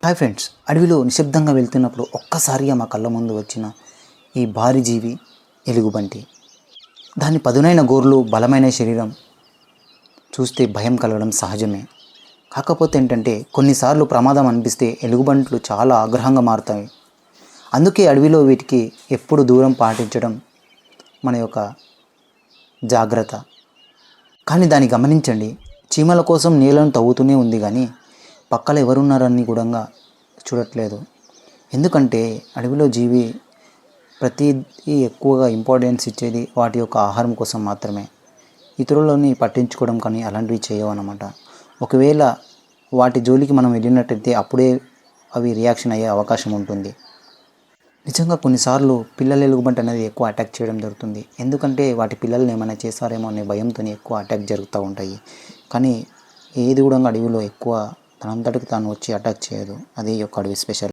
Hi friends, అడవిలో నిశ్శబ్దంగా వెళ్తున్నప్పుడు ఒక్కసారిగా మా కళ్ళ ముందు వచ్చిన ఈ భారీ జీవి ఎలుగుబంటి. దాని పదునైన గోర్లు, బలమైన శరీరం చూస్తే భయం కలగడం సహజమే. కాకపోతే ఏంటంటే కొన్నిసార్లు ప్రమాదం అనిపిస్తే ఎలుగుబంట్లు చాలా ఆగ్రహంగా మారుతాయి. అందుకే అడవిలో వీటికి ఎప్పుడు దూరం పాటించడం మన యొక్క జాగ్రత్త. కానీ దాన్ని గమనించండి, చీమల కోసం నీళ్ళను తవ్వుతూనే ఉంది కానీ పక్కన ఎవరున్నారని కూడా చూడట్లేదు. ఎందుకంటే అడవిలో జీవి ప్రతిదీ ఎక్కువగా ఇంపార్టెన్స్ ఇచ్చేది వాటి యొక్క ఆహారం కోసం మాత్రమే. ఇతరులని పట్టించుకోవడం కానీ అలాంటివి చేయవన్నమాట. ఒకవేళ వాటి జోలికి మనం వెళ్ళినట్టయితే అప్పుడే అవి రియాక్షన్ అయ్యే అవకాశం ఉంటుంది. నిజంగా కొన్నిసార్లు పిల్లల ఎలుగుబంటి అనేది ఎక్కువ అటాక్ చేయడం జరుగుతుంది. ఎందుకంటే వాటి పిల్లల్ని ఏమైనా చేస్తారేమో అనే భయంతో ఎక్కువ అటాక్ జరుగుతూ ఉంటాయి. కానీ ఏది కూడా అడవిలో ఎక్కువ తనంతటికి తాను వచ్చి అటాక్ చేయదు. అదే ఈ యొక్క అడవి స్పెషల్.